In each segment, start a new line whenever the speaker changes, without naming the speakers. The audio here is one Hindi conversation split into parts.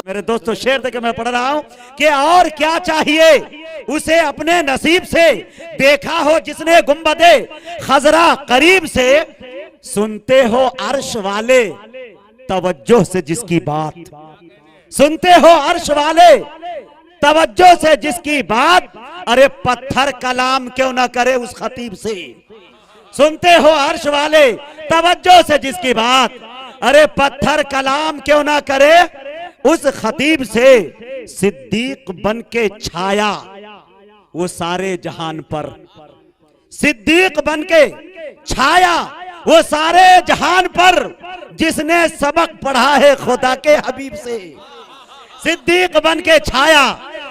मेरे दोस्तों शेर देखे मैं पढ़ रहा हूं कि और क्या चाहिए उसे अपने नसीब से, देखा हो जिसने गुंबदे खजरा करीब से, सुनते हो अर्श वाले तवज्जो से जिसकी बात, सुनते हो अर्श वाले तवज्जो से जिसकी बात, अरे पत्थर कलाम क्यों ना करे उस खतीब से। सुनते हो अर्श वाले तवज्जो से जिसकी बात, अरे पत्थर कलाम क्यों ना करे उस खतीब से। सिद्दीक बन के छाया वो सारे जहान पर, सिद्दीक बन के छाया वो सारे जहान पर, जिसने सबक पढ़ा है खुदा के हबीब से। सिद्दीक बन के छाया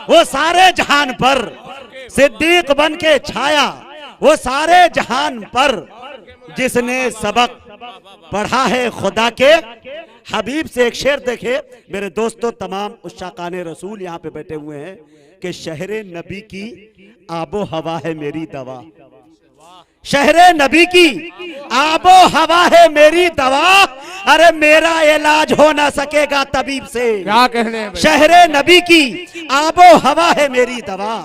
वो सारे जहान पर, सिद्दीक बन के छाया वो सारे जहान पर, जिसने सबक पढ़ा है खुदा के हबीब से। एक शेर देखे मेरे दोस्तों, तमाम उस्ताकाने रसूल यहाँ पे बैठे हुए हैं कि शहरे नबी की आबो हवा है मेरी दवा, शहरे नबी की आबो हवा है मेरी दवा, अरे मेरा इलाज हो ना सकेगा तबीब से।
क्या कहने,
शहरे नबी की आबो हवा है मेरी दवा,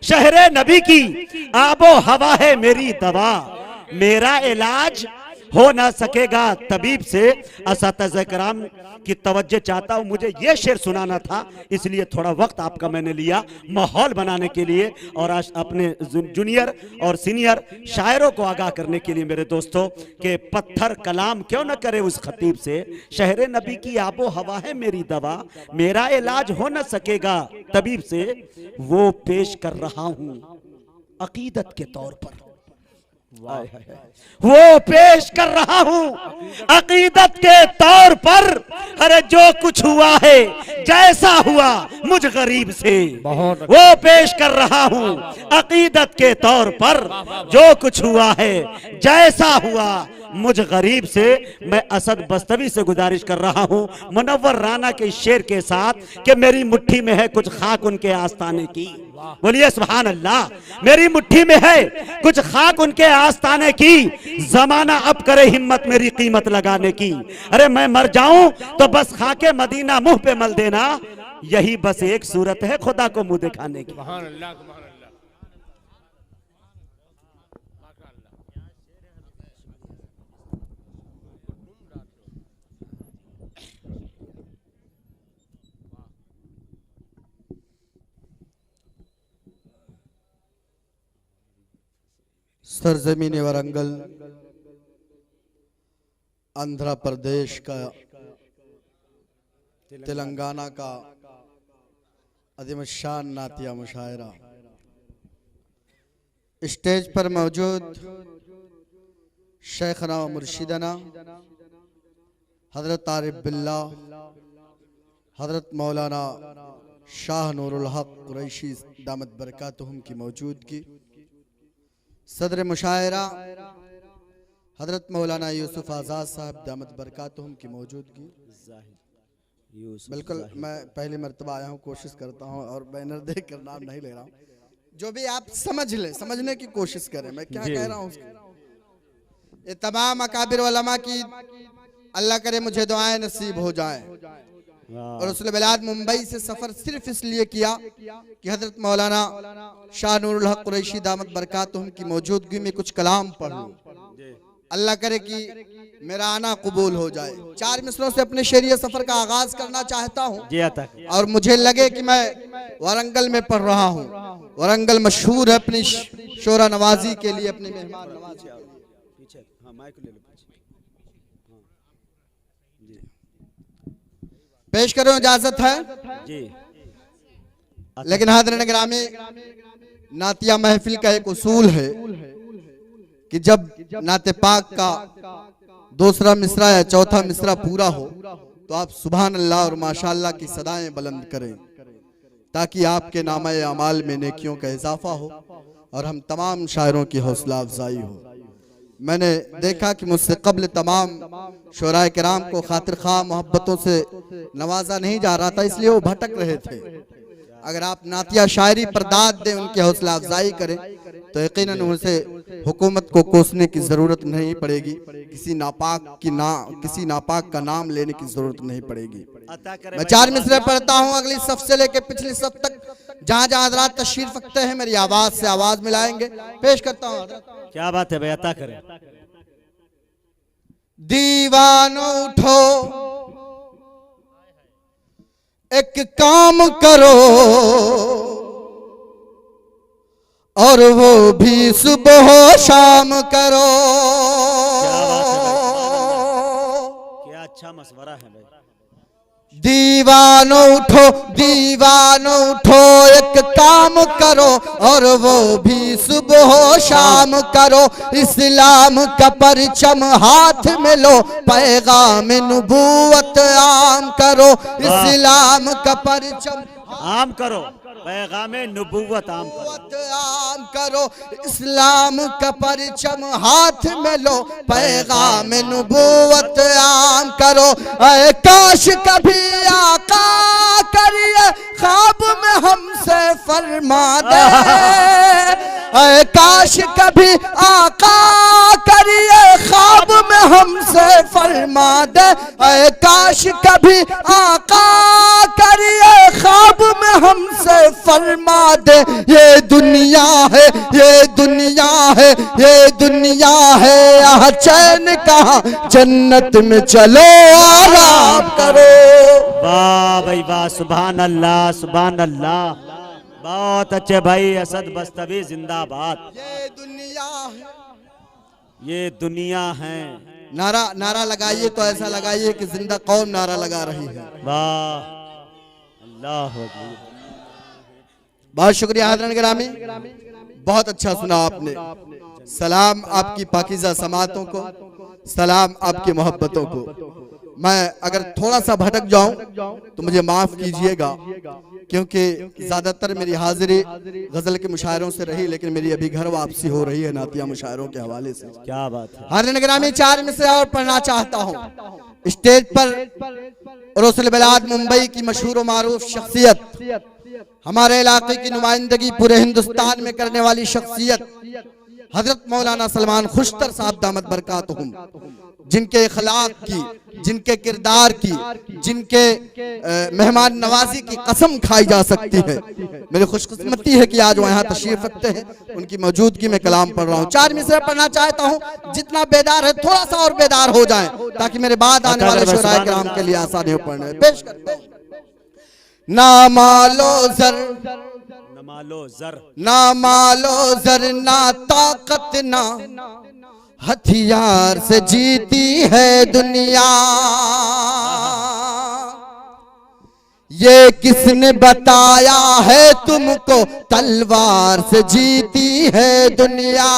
शहरे नबी की आबो हवा है मेरी दवा, मेरा इलाज हो ना सकेगा तबीब से। असातिज़ा किराम की तवज्जो चाहता हूं, मुझे ये शेर सुनाना था, इसलिए थोड़ा वक्त आपका मैंने लिया माहौल बनाने के लिए और आज अपने जूनियर और सीनियर शायरों को आगाह करने के लिए मेरे दोस्तों कि पत्थर कलाम क्यों न करे उस खतीब से। शहरे नबी की आबो हवा है मेरी दवा, मेरा इलाज हो न सकेगा तबीब से। वो पेश कर रहा हूं अकीदत के तौर पर, वो पेश कर रहा हूं अकीदत के तौर पर, अरे जो कुछ हुआ है जैसा हुआ मुझ गरीब से। वो पेश कर रहा हूं अकीदत के तौर पर, जो कुछ हुआ है जैसा हुआ मुझ गरीब से। मैं असद बस्तवी से गुजारिश कर रहा हूं मुनव्वर राना के शेर के साथ कि मेरी मुट्ठी में है कुछ खाक उनके आस्ताने की। बोलिए सुभान अल्लाह। मेरी मुट्ठी में है कुछ खाक उनके आस्ताने की, जमाना अब करे हिम्मत मेरी कीमत लगाने की। अरे मैं मर जाऊं तो बस खाके मदीना मुंह पे मल देना, यही बस एक सूरत है खुदा को मुंह दिखाने की।
सरजमीन वरंगल आंध्र प्रदेश का, तेलंगाना का अज़ीम शान नातिया मुशायरा। स्टेज पर मौजूद शेखना व मुर्शिदना हजरत आरिफ बिल्ला, हजरत मौलाना शाह नूरुल हक कुरैशी दामत बरकातुहुम की मौजूदगी, सदर मुशायरा हजरत मौलाना यूसुफ आज़ाद साहब दामत बरकातुहुम की मौजूदगी। बिल्कुल मैं पहली मरतबा आया हूँ, कोशिश करता हूँ और बैनर देख कर नाम नहीं ले रहा हूँ, जो भी आप समझ ले, समझने की कोशिश करें मैं क्या कह रहा हूँ। ये तमाम अकाबिर उलमा की अल्लाह करे मुझे दुआएं नसीब हो जाएं। और रसूल बिलाद मुंबई से सफर सिर्फ इसलिए किया कि हजरत मौलाना शाह नूरुल हक कुरैशी दामत बरकातुहुम की मौजूदगी में कुछ कलाम पढ़ लूं। अल्लाह करे कि मेरा आना कबूल हो जाए। 4 मिसरों से अपने शेरिया सफर का आगाज करना चाहता हूँ और मुझे लगे कि मैं वारंगल में पढ़ रहा हूँ। वारंगल मशहूर है अपनी शोरा नवाजी के लिए, अपनी मेहमान नवाजी। पेश करो, इजाजत है जी। लेकिन हाज़रीन गिरामी, नातिया महफिल का एक उसूल है कि जब नाते पाक का दूसरा मिसरा या चौथा मिसरा पूरा हो तो आप सुभान अल्लाह और माशाअल्लाह की सदाएं बुलंद करें, ताकि आपके नामे अमाल में नेकियों का इजाफा हो और हम तमाम शायरों की हौसला अफजाई हो। मैंने देखा कि मुझसे कब्ल तमाम शोराए किराम को खातिर खा मोहब्बतों से नवाजा नहीं जा रहा था, इसलिए वो भटक रहे थे। अगर आप नातिया शायरी पर दाद दें, उनकी हौसला अफजाई करें तो यकीनन उसे हुकूमत को कोसने की जरूरत नहीं पड़ेगी, किसी नापाक का नाम लेने की जरूरत नहीं पड़ेगी। मैं 4 मिसरे पढ़ता हूँ अगली सफ से लेकर पिछली सफ तक, जहाँ जहाँ हजरात तशरीफ रखते हैं मेरी आवाज से आवाज मिलाएंगे। पेश करता हूँ।
क्या बात है भाई, अता करें।
दीवानो उठो एक काम करो और वो भी सुबह शाम करो।
क्या अच्छा मशवरा है भाई।
दीवानो उठो एक काम करो और वो भी सुबह शाम करो। इस्लाम का परचम हाथ में लो, पैगाम नबूवत आम करो। इस्लाम का परचम
आम करो, पैगाम नबूवत आम
करो। इस्लाम का परचम हाथ में लो, पैगाम नबूवत आम करो। ऐ काश कभी आका करिए ख्वाब में हमसे फरमा दे। ऐ काश कभी आका करिए ख्वाब में हमसे फरमा दे। ऐ काश कभी आका करिए ख्वाब में हमसे फरमा दे। ये दुनिया है, ये दुनिया है, ये दुनिया है, यहाँ चैन कहाँ, जन्नत में चलो आराम करो।
वाह भाई वाह, सुभान अल्लाह सुभान अल्लाह, बहुत अच्छे भाई। असद बस्तवी जिंदाबाद।
ये दुनिया है,
ये दुनिया है।
नारा लगाइए तो ऐसा लगाइए कि जिंदा कौम नारा लगा रही है।
वाह अल्लाह,
बहुत शुक्रिया हज़रात गिरामी, बहुत अच्छा सुना आपने। सलाम आपकी पाकीज़ा समातों को, सलाम आपकी मोहब्बतों को। मैं अगर थोड़ा सा भटक जाऊं तो मुझे माफ कीजिएगा, क्योंकि ज्यादातर मेरी हाजिरी गजल के मुशायरों से रही, लेकिन मेरी अभी घर वापसी हो रही है नातिया मुशायरों के हवाले से।
क्या बात है।
हज़रात गिरामी 4 में से और पढ़ना चाहता हूँ। स्टेज पर रसूल बिलाद मुंबई की मशहूर मारूफ शख्सियत, हमारे इलाके की नुमाइंदगी पूरे हिंदुस्तान में करने वाली शख्सियत हजरत मौलाना सलमान खुशतर साहब दामत बरकातहुम, जिनके इखलाक की, जिनके किरदार की, जिनके मेहमान नवाजी की कसम खाई जा सकती है। मेरी खुशकिस्मती है कि आज वो यहाँ तशरीफ रखते हैं, उनकी मौजूदगी में कलाम पढ़ रहा हूँ। 4 मिसरे पढ़ना चाहता हूँ। जितना बेदार है थोड़ा सा और बेदार हो जाए, ताकि मेरे बाद आने वाले शुराए किराम के लिए आसानी हो पढ़ने में। पेश करते हैं। ना मालो जर, ना मालो जर, ना ताकत, ना हथियार से जीती है दुनिया। ये किसने बताया है तुमको, तलवार से जीती है दुनिया।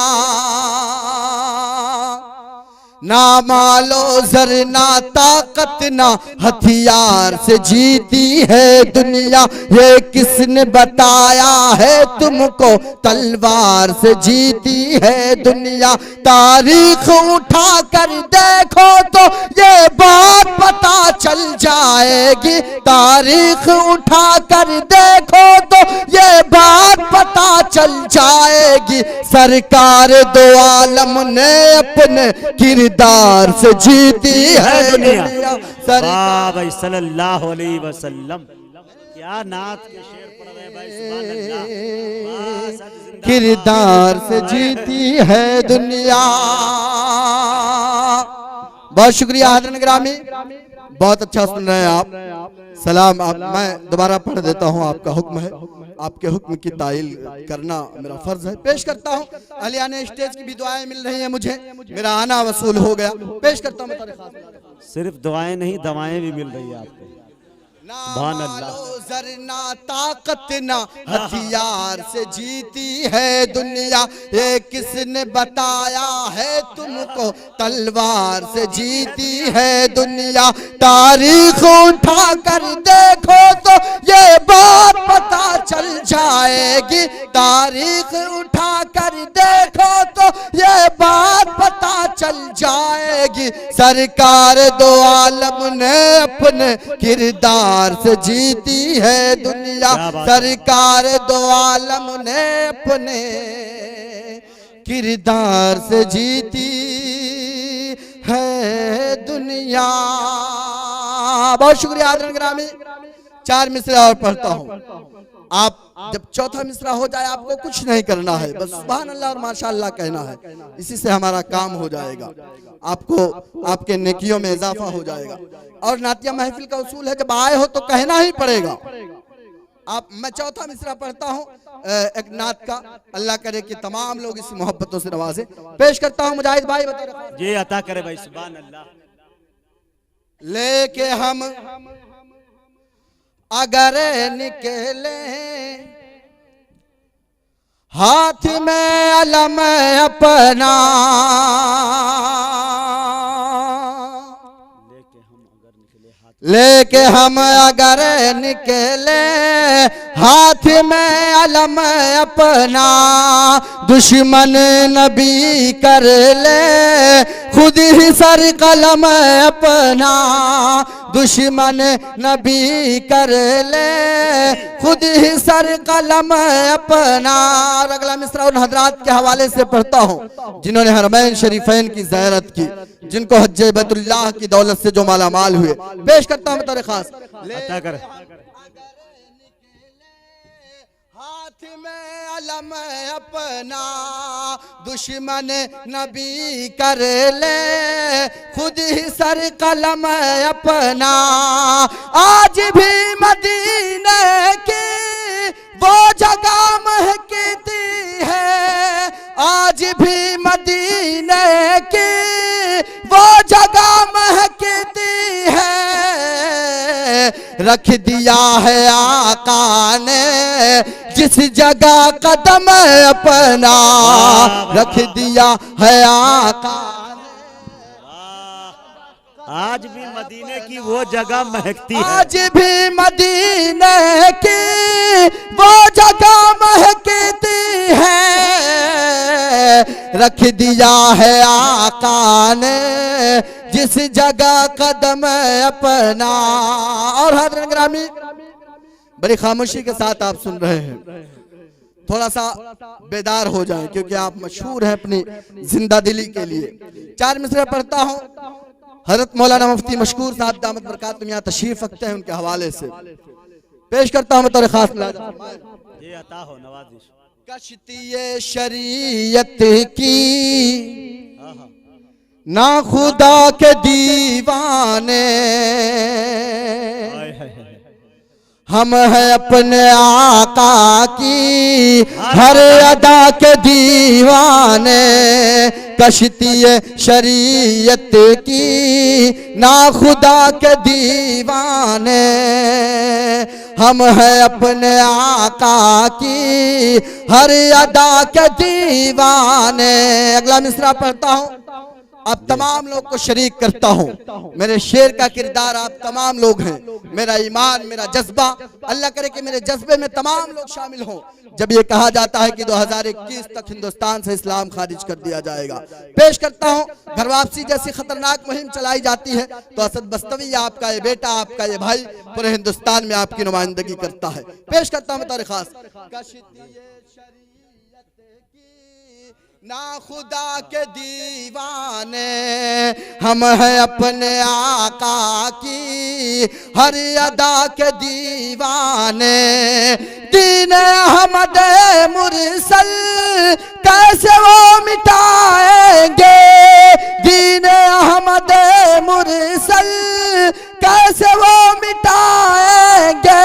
ना मालो जर, ना ताकत, ना हथियार से जीती है दुनिया। ये किसने बताया है तुमको, तलवार से जीती है दुनिया। तारीख उठा कर देखो तो ये बात पता चल जाएगी। तारीख उठा कर देखो तो ये बात पता चल जाएगी। सरकार दो आलम ने अपने किरदार से जीती है दुनिया।
वाह भाई सल्लल्लाहु अलैहि वसल्लम, क्या नात के शेर पढ़ रहे भाई, सुभान अल्लाह।
किरदार से जीती है दुनिया। बहुत शुक्रिया हज़रात गिरामी, बहुत अच्छा सुन रहे हैं आप। सलाम आप, मैं दोबारा पढ़ देता हूँ, आपका हुक्म है, आपके हुक्म की ताइल करना मेरा फर्ज है। पेश करता हूँ। अलियाने स्टेज की भी दुआएं मिल रही हैं मुझे, मेरा आना वसूल हो गया। पेश करता हूँ।
सिर्फ दुआएं नहीं, दवाएं भी मिल रही है आपको।
ना जर, ना ताकत, ना हथियार से जीती है दुनिया। ये किसने बताया है तुमको, तलवार से जीती है दुनिया। तारीख उठा कर देखो तो ये बात पता चल जाएगी। तारीख उठा कर देखो तो ये बात पता चल जाएगी। सरकार दो आलम ने अपने किरदार से जीती है दुनिया। सरकार दो आलम ने अपने किरदार से जीती है दुनिया। बहुत शुक्रिया आदरणीय ग्रामी। 4 मिसरा और पढ़ता हूँ। आप जब चौथा मिसरा हो जाए आपको कुछ नहीं करना है, बस सुभान अल्लाह और माशाअल्लाह कहना है। इसी से हमारा काम हो जाएगा, आपको आपके नेकियों में इजाफा हो जाएगा। और नातिया महफिल का उसूल है, जब आए हो तो कहना ही पड़ेगा। मैं चौथा मिसरा पढ़ता हूँ एक नात का। अल्लाह करे कि तमाम लोग इस मोहब्बतों से नवाजे। पेश करता हूँ मुजाहिद भाई, बता
जी अता करे भाई। सुभान अल्लाह।
लेके हम अगर निकले हाथ में अलम अपना, लेके हम अगर निकले हाथ में अलम अपना, दुश्मन नबी कर ले खुद ही सर कलम अपना। दुश्मन नबी कर ले खुद ही सर कलम अपना। और अगला मिसरा उन हजरात के हवाले से पढ़ता हूँ जिन्होंने हरमैन शरीफैन की ज़ियारत की, जिनको हज्जे बैतुल्लाह की दौलत से जो माला माल हुए। पेश करता हूँ बतौर खास। हाथ में अलम अपना, दुश्मन नबी कर ले खुद ही सर कलम अपना। आज भी मदीने की वो जगह महकती है, आज भी मदीने की वो जगह महकती है। रख दिया है आका ने जिस जगह कदम अपना, रख दिया है आका ने।
आज भी मदीने की वो जगह महकती है,
आज भी मदीने की वो जगह महकती है। रख दिया है आका ने जिस जगह कदम अपना। और हज़रत ग्रामी बड़ी खामोशी के साथ आप सुन रहे हैं, थोड़ा सा बेदार हो जाएं क्योंकि आप मशहूर हैं अपनी जिंदा दिली के लिए। 4 मिसरे पढ़ता हूं। हजरत मौलाना मुफ्ती मशकूर साहब दामत बरकातुहू यहाँ तशरीफ रखते हैं, उनके हवाले से पेश करता हूं बतौर खास।
ये अता हो नवाजिश।
कश्ती शरीयत की ना खुदा के दीवाने, हम हैं अपने आका की हर अदा के दीवाने। कश्ती शरीयत की ना खुदा के दीवाने, हम हैं अपने आका की हर अदा के दीवाने। अगला मिसरा पढ़ता हूँ। अब तमाम लोग को शरीक करता हूँ। मेरे शेर का किरदार आप तमाम लोग हैं। मेरा ईमान, मेरा जज्बा, अल्लाह करे कि मेरे जज्बे में तमाम लोग शामिल हों जब ये कहा जाता है कि 2021 तक हिंदुस्तान से इस्लाम खारिज कर दिया जाएगा। पेश करता हूँ। घर वापसी जैसी खतरनाक मुहिम चलाई जाती है तो असद बस्तवी आपका ये बेटा, आपका ये भाई पूरे हिंदुस्तान में आपकी नुमाइंदगी करता है। पेश करता हूँ बतौर खास। ना खुदा के दीवाने, हम हैं अपने आका की हर अदा के दीवाने। दीन अहमद मुरसल कैसे वो मिटाएंगे, दीन अहमद मुरसल कैसे वो मिटाएंगे।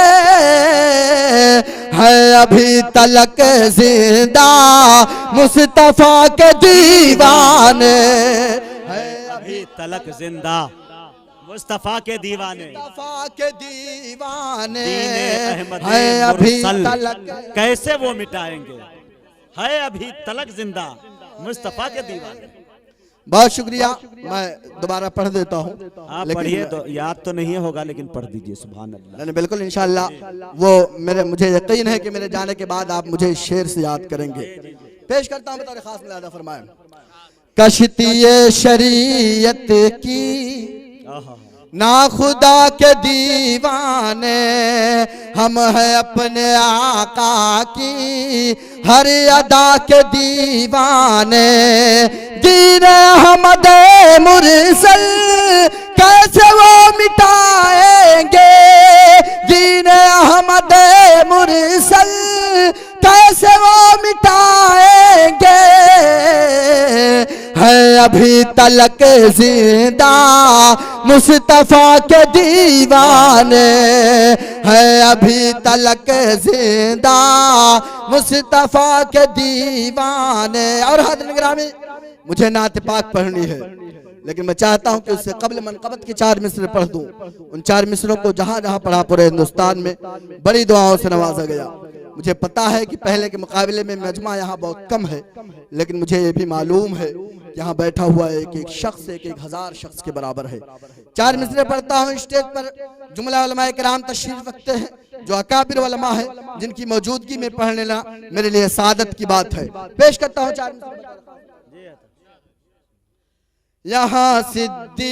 है अभी तलक जिंदा मुस्तफा के दीवाने, है
अभी तलक जिंदा मुस्तफा के दीवाने,
मुस्तफा के दीवाने।
है अभी तलक कैसे वो मिटाएंगे, है अभी तलक जिंदा मुस्तफा के दीवाने।
बहुत शुक्रिया। मैं दोबारा पढ़ देता हूँ।
आप पढ़िए तो याद तो नहीं होगा लेकिन पढ़ दीजिए। सुभान अल्लाह।
नहीं बिल्कुल इंशाअल्लाह, वो मुझे यकीन है कि मेरे जाने के बाद आप मुझे इस शेर से याद करेंगे। पेश करता हूँ बतौर खास मुलाहिज़ा फरमाएं। कश्ती शरीयत की, ना खुदा के दीवाने, हम हैं अपने आका की हर अदा के दीवाने। दीन अहमद मुरसल कैसे वो मिटाएंगे, दीन अहमद मुरसल कैसे वो मिटाएंगे। है अभी तलक जिंदा मुस्तफा के दीवाने, है अभी तलक जिंदा मुस्तफा के दीवाने। और हज़रत ग्रामी, मुझे नात पाक पढ़नी है, लेकिन मैं चाहता हूं कि उससे कबल मनक़बत के 4 मिसरे पढ़ दूं। उन 4 मिसरों को जहां जहां पढ़ा पूरे हिंदुस्तान में बड़ी दुआओं से नवाजा गया। मुझे पता है कि पहले के मुकाबले में मजमा यहाँ बहुत कम है, लेकिन मुझे ये भी मालूम है कि यहाँ बैठा हुआ एक एक शख्स 1,000 शख्स के बराबर है। 4 मिसरे पढ़ता हूँ। स्टेज पर जुमला उलमाए किराम तशरीफ रखते हैं, जो अकाबिर उलमा है, जिनकी मौजूदगी में पढ़ लेना मेरे लिए सादत की बात है। पेश करता हूँ 4 मिसरे। यहाँ सिद्दीक,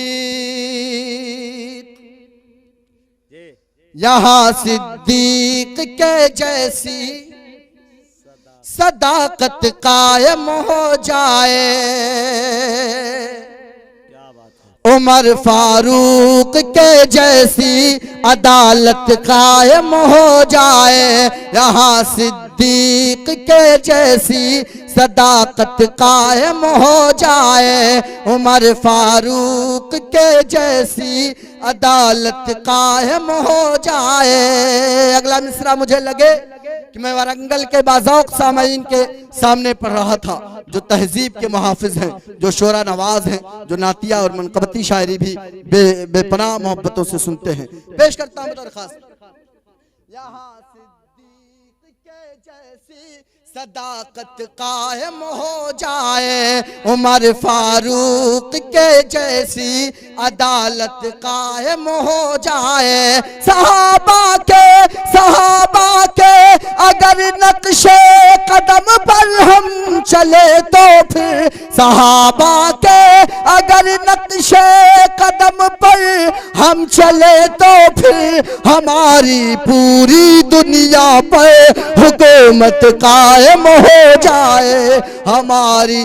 यहाँ सिद्दीक के जैसी सदाकत कायम हो जाए, उमर फारूक के जैसी अदालत कायम हो जाए। यहाँ सिद्दीक के जैसी सदाकत कायम हो जाए, उमर फारूक के जैसी अदालत कायम हो जाए। अगला मिसरा मुझे लगे कि मैं वारंगल के बाज़ौक़ सामईन के सामने पढ़ रहा था, जो तहजीब के मुहाफिज हैं, जो शोरा नवाज हैं, जो नातिया और मनक़बती शायरी भी बेपनाह मोहब्बतों से सुनते हैं। पेश करता हूँ दरख्वास्त। यहाँ सिद्दीक के जैसी सदाकत कायम हो जाए, उमर फारूक के जैसी अदालत कायम हो जाए। सहाबा के अगर नक्शे कदम पर हम चले तो फिर, सहाबा के अगर नक्शे कदम पर हम चले तो फिर, हमारी पूरी दुनिया पर हुकूमत कायम हो जाए, हमारी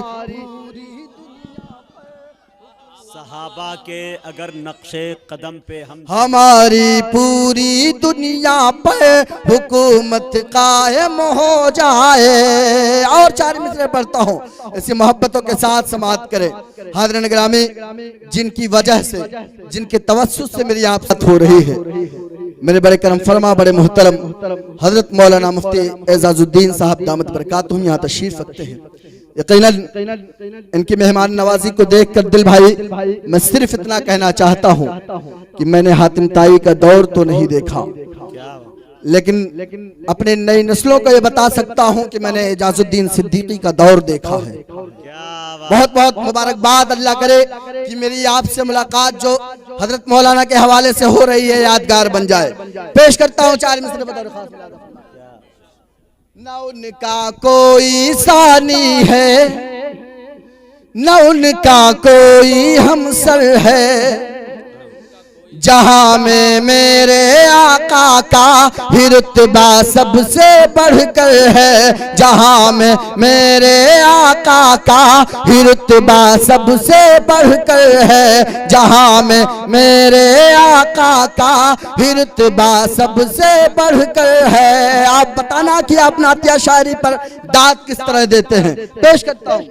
सहाबा के अगर नक्शे कदम पे हम,
हमारी पूरी दुनिया पर हुकूमत कायम हो जाए। और 4 मिसरे पढ़ता हूँ, ऐसी मोहब्बतों के साथ समाअत करें। हाज़रीन ग्रामी, जिनकी वजह से, जिनके तवस्सुस से मेरी आप साथ हो रही है, मेरे बड़े करम फरमा बड़े मुहतरम हजरत मौलाना मुफ्ती एजाजुद्दीन साहब दामत बरकातुहू यहाँ तशरीफ रखते हैं। यकीनन इनकी मेहमान नवाजी को देखकर दिल भाई, मैं सिर्फ इतना कहना चाहता हूँ कि मैंने हातिम ताई का दौर तो नहीं देखा, लेकिन अपने नई नस्लों को ये बता सकता हूँ कि मैंने एजाजुद्दीन सिद्दीकी का दौर देखा है। बहुत बहुत मुबारकबाद। अल्लाह करे कि मेरी आपसे मुलाकात जो हजरत मौलाना के हवाले से हो रही है यादगार बन जाए। पेश करता हूँ 4 मिसरे बतौर। न उनका कोई सानी है, न उनका कोई हमसर है, जहां में मेरे आका का ही रुतबा सबसे बढ़कर है, जहां में मेरे आका का ही रुतबा सबसे बढ़कर है, जहां में मेरे आका का ही रुतबा सबसे बढ़कर है। आप बताना कि आप नातिया शायरी पर दाद किस तरह देते हैं। पेश करता हूँ।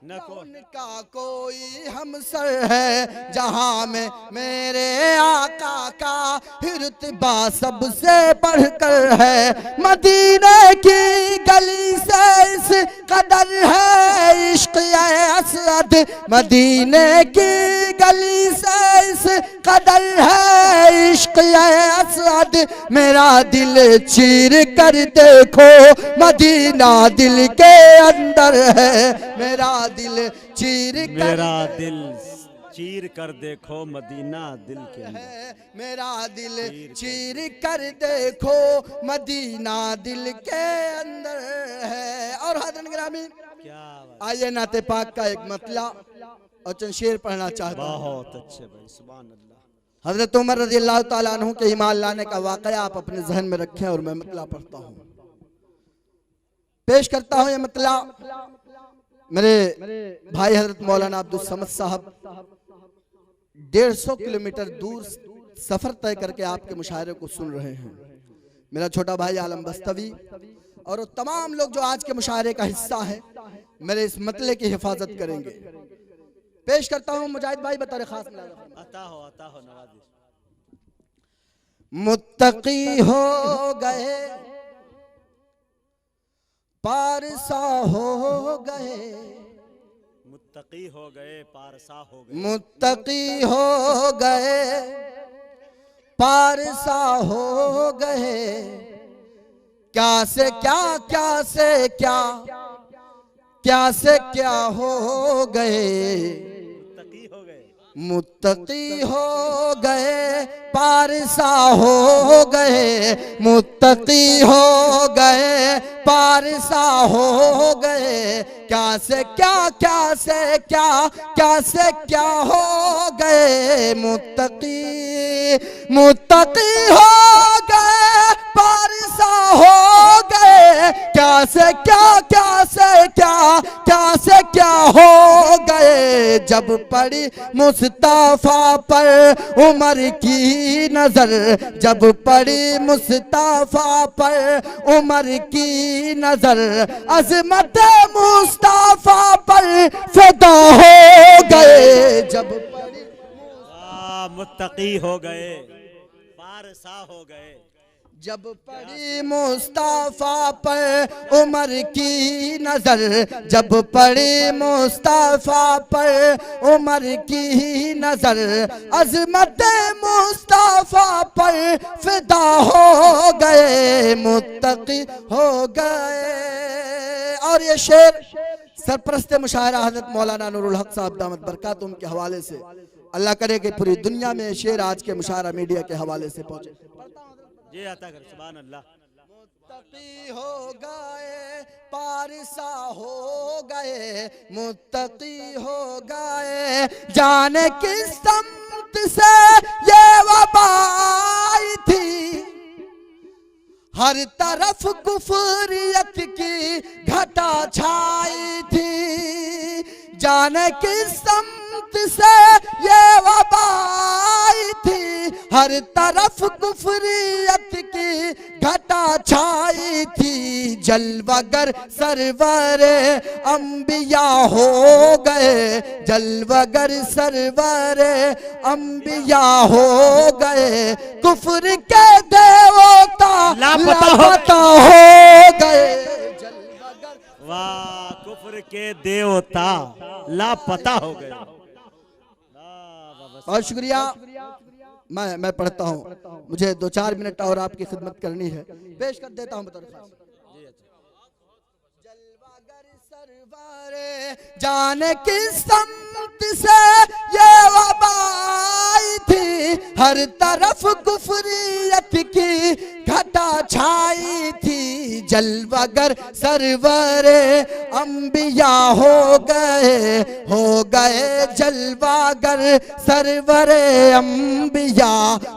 न उनका कोई हमसर है, जहां में मेरे आका का रुतबा सबसे बढ़कर है। मदीने की गली से इस कदर है इश्क असद, मदीने की गली से इस कदर है इश्क असद, मेरा दिल चीर कर देखो मदीना दिल के अंदर है, मेरा दिल चीर कर,
मेरा दिल चीर कर देखो मदीना दिल के अंदर,
मेरा दिल चीर कर देखो मदीना दिल के अंदर है। और हज़रत गिरामीन,
क्या बात,
आइए नाते पाक का एक मतला और चंद शेर पढ़ना चाहता हूँ।
बहुत अच्छे भाई, सुभान अल्लाह।
हजरत उमर रजी अल्लाह तआला अन्हु के ईमान लाने का वाकया आप अपने जहन में रखें और मैं मतला पढ़ता हूँ, पेश करता हूँ। ये मतला मेरे भाई हजरत मौलाना अब्दुल समद साहब 150 किलोमीटर दूर सफर तय करके आपके मुशायरे को सुन रहे हैं। मेरा छोटा भाई आलम बस्तवी और वो तमाम लोग जो आज के मुशायरे का हिस्सा है मेरे इस मतले की हिफाजत करेंगे। पेश करता हूँ मुजाहिद भाई बतौर खास
अता हो नवाज़िश।
मुत्तकी हो गए पारसा हो गए,
मुत्तकी हो गए पारसा हो गए,
मुत्तकी हो गए पारसा हो गए, क्या से क्या क्या से क्या क्या से क्या हो गए,
मुत्तकी हो गए,
मुत्तकी हो गए पारसा हो गए, मुत्तकी हो गए पारसा हो गए, क्या से क्या क्या से क्या क्या से क्या हो गए, मुत्तकी मुत्तकी हो गए पारसा हो गए, क्या से क्या क्या से क्या क्या से क्या हो गए, जब पड़ी मुस्तफा पर उमर की नजर, जब पड़ी मुस्तफा पर उमर की नजर, अजमत मुस्तफा पर फिदा हो गए, जब पड़ी
मुत्तकी हो गए पारसा हो गए,
जब पड़ी मुस्तफा पर उमर की नजर, जब पड़ी मुस्तफा पर उमर की नजर, अजमत मुस्तफा पर फिदा हो गए, मुत्तकी हो गए। और ये शेर सरप्रस्त मुशायरा हजरत मौलाना नूरुल हक साहब दामत बरकातुहू के हवाले से, अल्लाह करे कि पूरी दुनिया में शेर आज के मुशायरा मीडिया के हवाले से पहुंचे।
ये आता कर, सुभान अल्लाह।
मुत्तकी हो गए पारसा हो गए, मुत्तकी हो गए, जाने किस समत से ये वबा आई थी, हर तरफ कुफरियत की घटा छाई थी, जाने किस समत से ये वबा आई थी, हर तरफ कुफरियत की घटा छाई थी, जलवगर सरवरे अंबिया हो गए, जलवगर सरवरे अंबिया हो गए, कुफर के देवता लापता हो गए, जलवगर
वाह, कुफ्र के देवता लापता हो गए।
बहुत शुक्रिया। मैं पढ़ता हूँ, मुझे 2-4 मिनट और आपकी खिदमत करनी है, पेश कर देता हूँ बतौर खास। जलवागर सरवारे जाने किस समत से ये वबा आई थी, हर तरफ कुफरियत की घटा छाई थी, जलवागर सरवरे अंबिया हो गए जलवागर सरवरे अंबिया,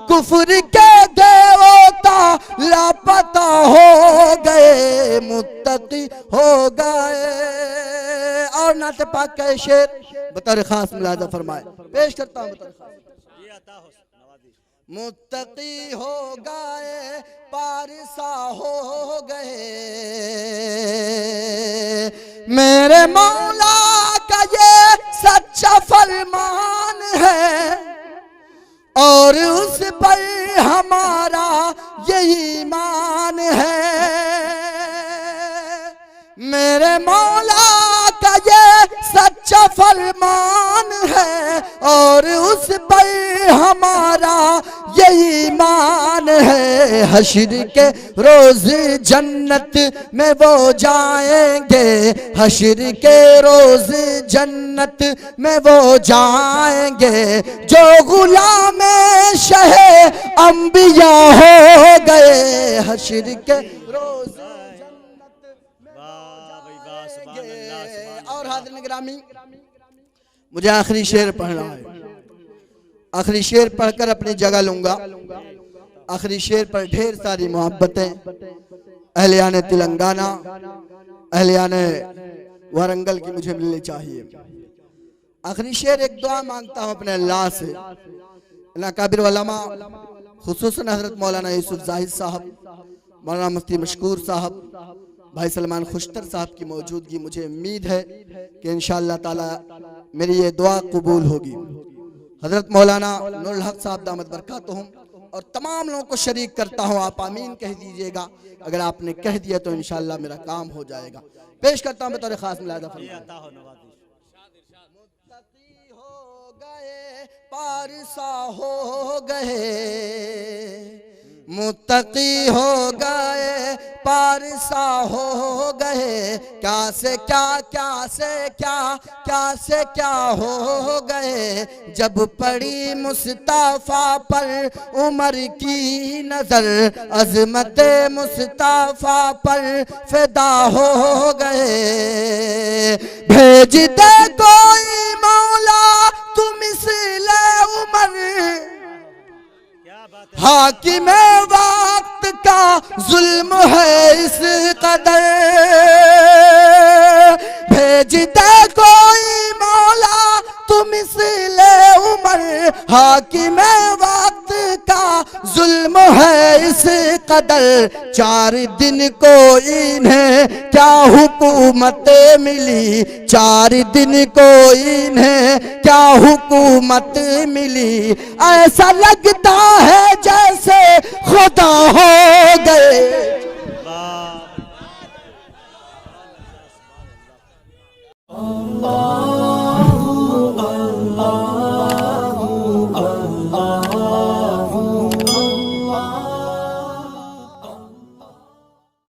कुफर के देवता लापता हो गए, मुत्तकी हो गए। और नाते पाक का शेर बतौर खास मुलाजा फरमाए, पेश करता हूँ बतौर खास। मुत्तकी हो गए पारसा हो गए, मेरे मौला का ये सच्चा फरमान है, और उस पर हमारा यही ईमान है, मेरे मौला का ये सच्चा फरमान है, और उस पर हमारा यही ईमान है, हश्र के रोज जन्नत में वो जाएंगे, हश्र के रोज जन्नत में वो जाएंगे, जो गुलाम शहे अंबिया हो गए, हश्र के रोज और हाज़िरीन गिरामी, मुझे आखिरी शेर पढ़ना है। आखिरी शेर पढ़कर अपनी जगह लूंगा। आखिरी शेर पर ढेर सारी मोहब्बतें अहलियाने तेलंगाना, अहलियाने वारंगल की मुझे मिलनी चाहिए। आखिरी शेर एक दुआ मांगता हूं अपने अल्लाह से। अकाबिर उलमा खुसूसन हजरत मौलाना यूसुफ जाहिद साहब, मौलाना मुफ्ती मशकूर साहब, भाई सलमान खुश्तर साहब की मौजूदगी, मुझे उम्मीद है कि इंशाअल्लाह ताला मेरी ये दुआ कबूल होगी। हजरत मौलाना नूरुल हक साहब दामत बरकातुहुम और तमाम लोगों को शरीक करता हूँ, आप आमीन कह दीजिएगा। अगर आपने कह दिया तो इंशाअल्लाह मेरा काम हो जाएगा। पेश करता हूँ बतौर खास मुलाहिज़ा फरमाइए। मुत्तकी हो गए पारसा हो गए, मुत्तकी हो गए पारसा हो गए, क्या से क्या, क्या से क्या, क्या से क्या हो गए। जब पड़ी मुस्तफा पर उमर की नजर, अजमत मुस्तफा पर फिदा हो गए। भेज दे कोई मौला तू मिसले उमर, हाकिम वक्त का जुल्म है इस कदर। भेज दे कोई मौला तू मिसले उमर, हाकिम वक्त का जुल्म है इस कदर। 4 दिन को इन्हें क्या हुकूमत मिली, 4 दिन को इन्हें क्या हुकूमत मिली। ऐसा लगता है जैसे खुदा हो गए।